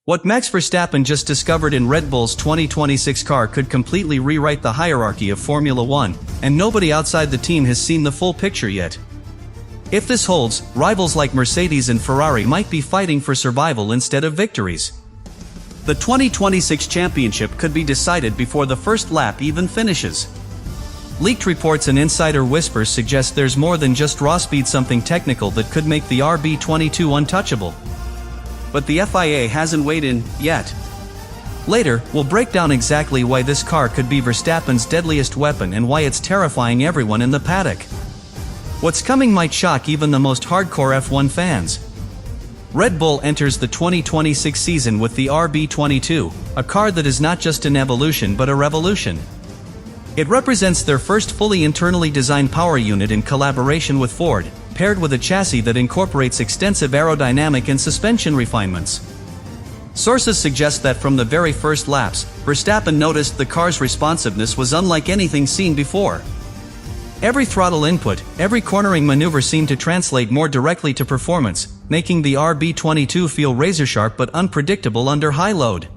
What Max Verstappen just discovered in Red Bull's 2026 car could completely rewrite the hierarchy of Formula One, and nobody outside the team has seen the full picture yet. If this holds, rivals like Mercedes and Ferrari might be fighting for survival instead of victories. The 2026 championship could be decided before the first lap even finishes. Leaked reports and insider whispers suggest there's more than just raw speed, something technical that could make the RB22 untouchable. But the FIA hasn't weighed in yet. Later, we'll break down exactly why this car could be Verstappen's deadliest weapon and why it's terrifying everyone in the paddock. What's coming might shock even the most hardcore F1 fans. Red Bull enters the 2026 season with the RB22, a car that is not just an evolution but a revolution. It represents their first fully internally designed power unit in collaboration with Ford, paired with a chassis that incorporates extensive aerodynamic and suspension refinements. Sources suggest that from the very first laps, Verstappen noticed the car's responsiveness was unlike anything seen before. Every throttle input, every cornering maneuver seemed to translate more directly to performance, making the RB22 feel razor-sharp but unpredictable under high load.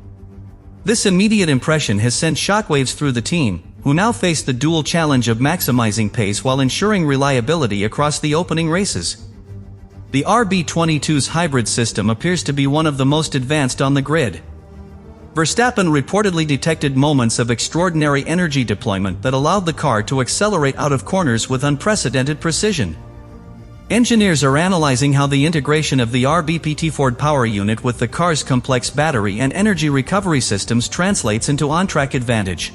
This immediate impression has sent shockwaves through the team, who now face the dual challenge of maximizing pace while ensuring reliability across the opening races. The RB22's hybrid system appears to be one of the most advanced on the grid. Verstappen reportedly detected moments of extraordinary energy deployment that allowed the car to accelerate out of corners with unprecedented precision. Engineers are analyzing how the integration of the RBPT Ford power unit with the car's complex battery and energy recovery systems translates into on-track advantage.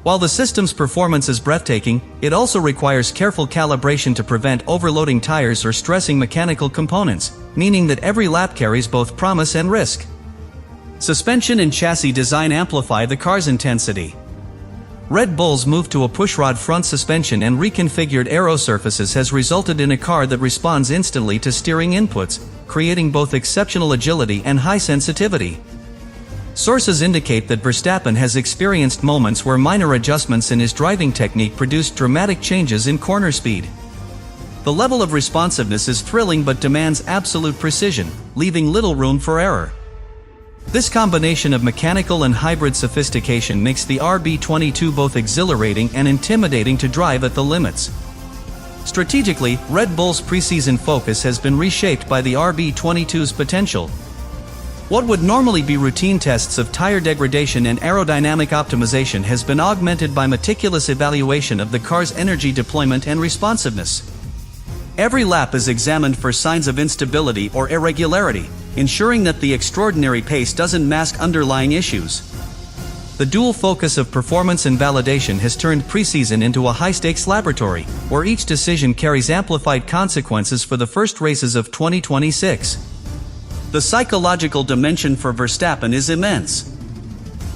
While the system's performance is breathtaking, it also requires careful calibration to prevent overloading tires or stressing mechanical components, meaning that every lap carries both promise and risk. Suspension and chassis design amplify the car's intensity. Red Bull's move to a pushrod front suspension and reconfigured aero surfaces has resulted in a car that responds instantly to steering inputs, creating both exceptional agility and high sensitivity. Sources indicate that Verstappen has experienced moments where minor adjustments in his driving technique produced dramatic changes in corner speed. The level of responsiveness is thrilling but demands absolute precision, leaving little room for error. This combination of mechanical and hybrid sophistication makes the RB22 both exhilarating and intimidating to drive at the limits. Strategically, Red Bull's preseason focus has been reshaped by the RB22's potential. What would normally be routine tests of tire degradation and aerodynamic optimization has been augmented by meticulous evaluation of the car's energy deployment and responsiveness. Every lap is examined for signs of instability or irregularity, ensuring that the extraordinary pace doesn't mask underlying issues. The dual focus of performance and validation has turned preseason into a high-stakes laboratory, where each decision carries amplified consequences for the first races of 2026. The psychological dimension for Verstappen is immense.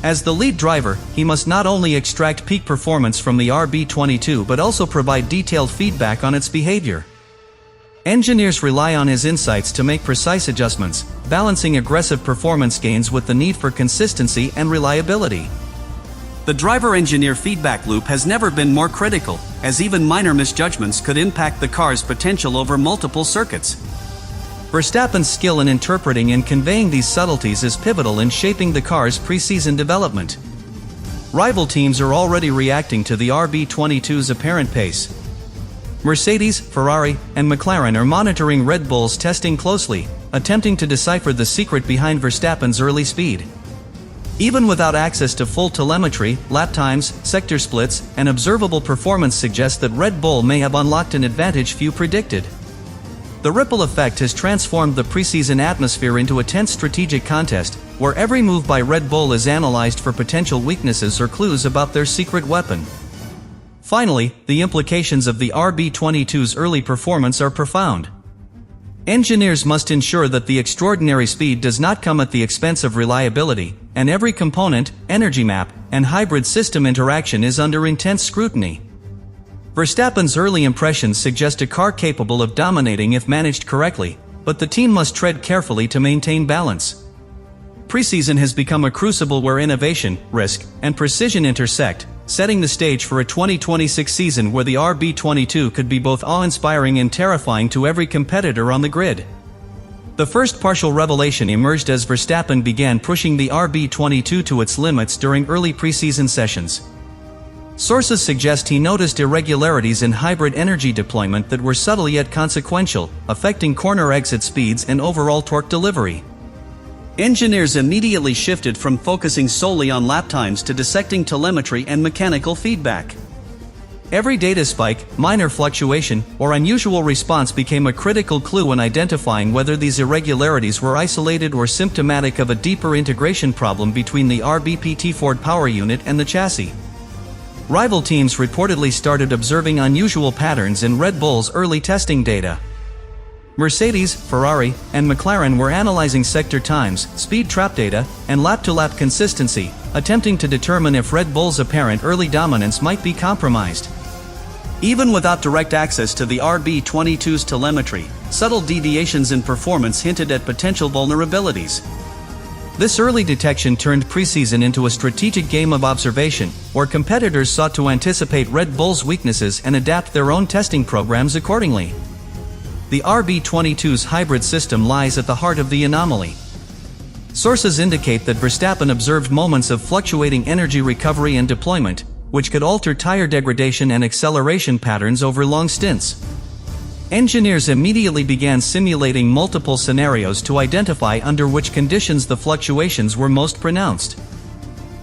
As the lead driver, he must not only extract peak performance from the RB22 but also provide detailed feedback on its behavior. Engineers rely on his insights to make precise adjustments, balancing aggressive performance gains with the need for consistency and reliability. The driver-engineer feedback loop has never been more critical, as even minor misjudgments could impact the car's potential over multiple circuits. Verstappen's skill in interpreting and conveying these subtleties is pivotal in shaping the car's preseason development. Rival teams are already reacting to the RB22's apparent pace. Mercedes, Ferrari, and McLaren are monitoring Red Bull's testing closely, attempting to decipher the secret behind Verstappen's early speed. Even without access to full telemetry, lap times, sector splits, and observable performance suggest that Red Bull may have unlocked an advantage few predicted. The ripple effect has transformed the preseason atmosphere into a tense strategic contest, where every move by Red Bull is analyzed for potential weaknesses or clues about their secret weapon. Finally, the implications of the RB22's early performance are profound. Engineers must ensure that the extraordinary speed does not come at the expense of reliability, and every component, energy map, and hybrid system interaction is under intense scrutiny. Verstappen's early impressions suggest a car capable of dominating if managed correctly, but the team must tread carefully to maintain balance. Preseason has become a crucible where innovation, risk, and precision intersect, setting the stage for a 2026 season where the RB22 could be both awe-inspiring and terrifying to every competitor on the grid. The first partial revelation emerged as Verstappen began pushing the RB22 to its limits during early preseason sessions. Sources suggest he noticed irregularities in hybrid energy deployment that were subtle yet consequential, affecting corner exit speeds and overall torque delivery. Engineers immediately shifted from focusing solely on lap times to dissecting telemetry and mechanical feedback. Every data spike, minor fluctuation, or unusual response became a critical clue in identifying whether these irregularities were isolated or symptomatic of a deeper integration problem between the RBPT Ford power unit and the chassis. Rival teams reportedly started observing unusual patterns in Red Bull's early testing data. Mercedes, Ferrari, and McLaren were analyzing sector times, speed trap data, and lap-to-lap consistency, attempting to determine if Red Bull's apparent early dominance might be compromised. Even without direct access to the RB22's telemetry, subtle deviations in performance hinted at potential vulnerabilities. This early detection turned preseason into a strategic game of observation, where competitors sought to anticipate Red Bull's weaknesses and adapt their own testing programs accordingly. The RB22's hybrid system lies at the heart of the anomaly. Sources indicate that Verstappen observed moments of fluctuating energy recovery and deployment, which could alter tire degradation and acceleration patterns over long stints. Engineers immediately began simulating multiple scenarios to identify under which conditions the fluctuations were most pronounced.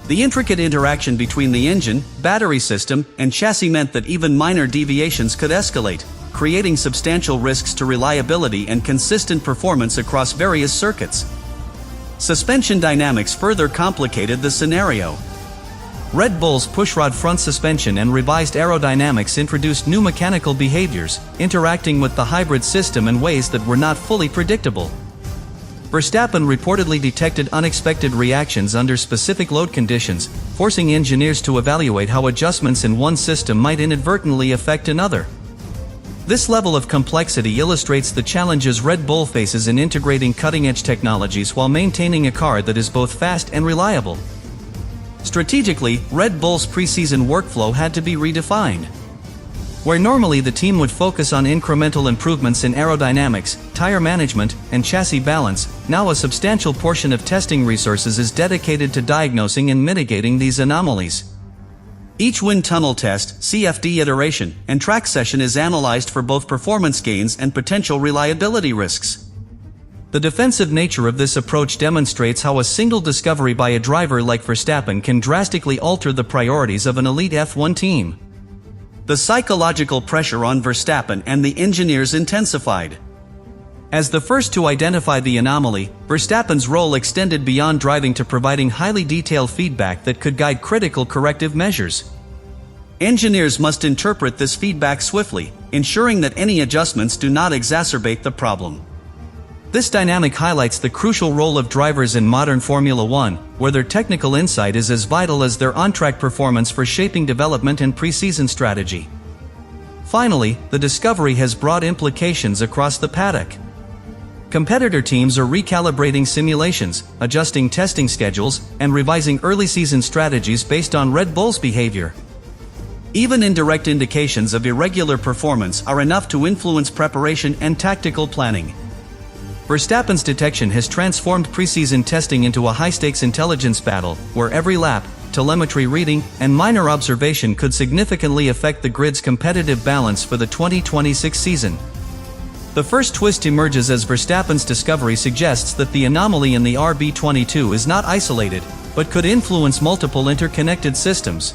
The intricate interaction between the engine, battery system, and chassis meant that even minor deviations could escalate, creating substantial risks to reliability and consistent performance across various circuits. Suspension dynamics further complicated the scenario. Red Bull's pushrod front suspension and revised aerodynamics introduced new mechanical behaviors, interacting with the hybrid system in ways that were not fully predictable. Verstappen reportedly detected unexpected reactions under specific load conditions, forcing engineers to evaluate how adjustments in one system might inadvertently affect another. This level of complexity illustrates the challenges Red Bull faces in integrating cutting-edge technologies while maintaining a car that is both fast and reliable. Strategically, Red Bull's preseason workflow had to be redefined. Where normally the team would focus on incremental improvements in aerodynamics, tire management, and chassis balance, now a substantial portion of testing resources is dedicated to diagnosing and mitigating these anomalies. Each wind tunnel test, CFD iteration, and track session is analyzed for both performance gains and potential reliability risks. The defensive nature of this approach demonstrates how a single discovery by a driver like Verstappen can drastically alter the priorities of an elite F1 team. The psychological pressure on Verstappen and the engineers intensified. As the first to identify the anomaly, Verstappen's role extended beyond driving to providing highly detailed feedback that could guide critical corrective measures. Engineers must interpret this feedback swiftly, ensuring that any adjustments do not exacerbate the problem. This dynamic highlights the crucial role of drivers in modern Formula One, where their technical insight is as vital as their on-track performance for shaping development and preseason strategy. Finally, the discovery has broad implications across the paddock. Competitor teams are recalibrating simulations, adjusting testing schedules, and revising early-season strategies based on Red Bull's behavior. Even indirect indications of irregular performance are enough to influence preparation and tactical planning. Verstappen's detection has transformed preseason testing into a high-stakes intelligence battle, where every lap, telemetry reading, and minor observation could significantly affect the grid's competitive balance for the 2026 season. The first twist emerges as Verstappen's discovery suggests that the anomaly in the RB22 is not isolated, but could influence multiple interconnected systems.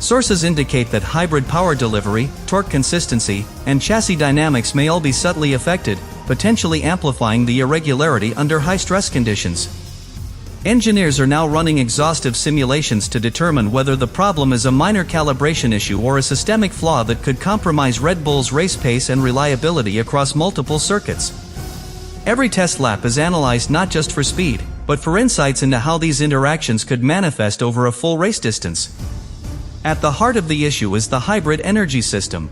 Sources indicate that hybrid power delivery, torque consistency, and chassis dynamics may all be subtly affected, potentially amplifying the irregularity under high-stress conditions. Engineers are now running exhaustive simulations to determine whether the problem is a minor calibration issue or a systemic flaw that could compromise Red Bull's race pace and reliability across multiple circuits. Every test lap is analyzed not just for speed, but for insights into how these interactions could manifest over a full race distance. At the heart of the issue is the hybrid energy system.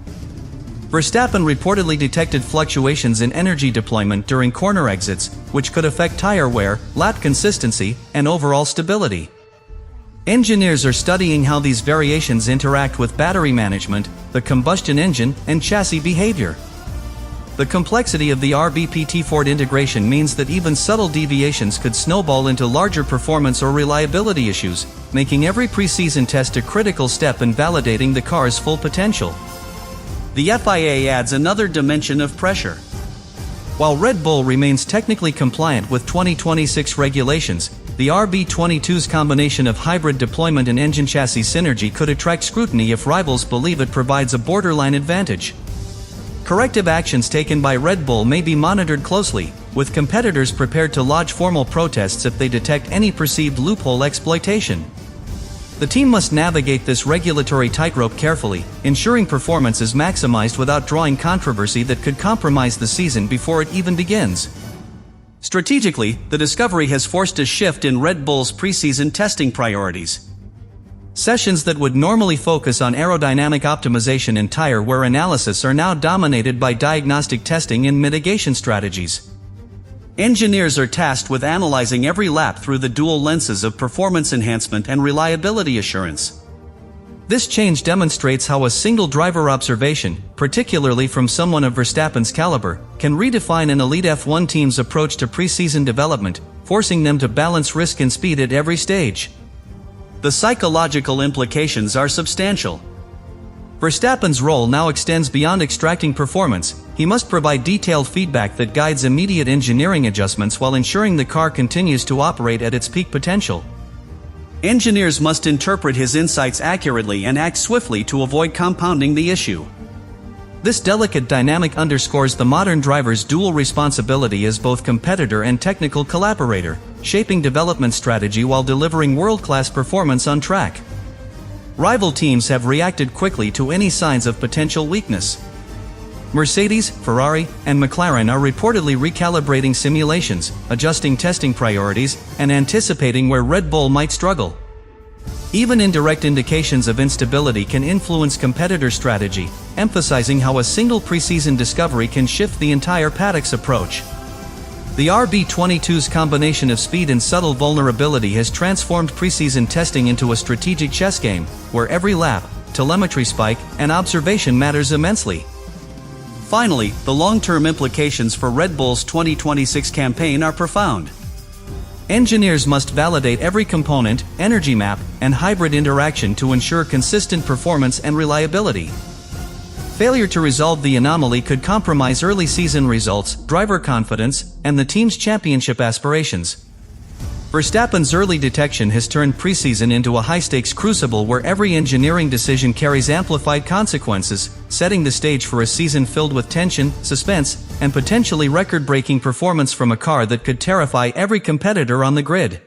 Verstappen reportedly detected fluctuations in energy deployment during corner exits, which could affect tire wear, lap consistency, and overall stability. Engineers are studying how these variations interact with battery management, the combustion engine, and chassis behavior. The complexity of the RBPT Ford integration means that even subtle deviations could snowball into larger performance or reliability issues, making every pre-season test a critical step in validating the car's full potential. The FIA adds another dimension of pressure. While Red Bull remains technically compliant with 2026 regulations, the RB22's combination of hybrid deployment and engine chassis synergy could attract scrutiny if rivals believe it provides a borderline advantage. Corrective actions taken by Red Bull may be monitored closely, with competitors prepared to lodge formal protests if they detect any perceived loophole exploitation. The team must navigate this regulatory tightrope carefully, ensuring performance is maximized without drawing controversy that could compromise the season before it even begins. Strategically, the discovery has forced a shift in Red Bull's preseason testing priorities. Sessions that would normally focus on aerodynamic optimization and tire wear analysis are now dominated by diagnostic testing and mitigation strategies. Engineers are tasked with analyzing every lap through the dual lenses of performance enhancement and reliability assurance. This change demonstrates how a single driver observation, particularly from someone of Verstappen's caliber, can redefine an elite F1 team's approach to preseason development, forcing them to balance risk and speed at every stage. The psychological implications are substantial. Verstappen's role now extends beyond extracting performance. He must provide detailed feedback that guides immediate engineering adjustments while ensuring the car continues to operate at its peak potential. Engineers must interpret his insights accurately and act swiftly to avoid compounding the issue. This delicate dynamic underscores the modern driver's dual responsibility as both competitor and technical collaborator, shaping development strategy while delivering world-class performance on track. Rival teams have reacted quickly to any signs of potential weakness. Mercedes, Ferrari, and McLaren are reportedly recalibrating simulations, adjusting testing priorities, and anticipating where Red Bull might struggle. Even indirect indications of instability can influence competitor strategy, emphasizing how a single preseason discovery can shift the entire paddock's approach. The RB22's combination of speed and subtle vulnerability has transformed preseason testing into a strategic chess game, where every lap, telemetry spike, and observation matters immensely. Finally, the long-term implications for Red Bull's 2026 campaign are profound. Engineers must validate every component, energy map, and hybrid interaction to ensure consistent performance and reliability. Failure to resolve the anomaly could compromise early season results, driver confidence, and the team's championship aspirations. Verstappen's early detection has turned preseason into a high-stakes crucible where every engineering decision carries amplified consequences, setting the stage for a season filled with tension, suspense, and potentially record-breaking performance from a car that could terrify every competitor on the grid.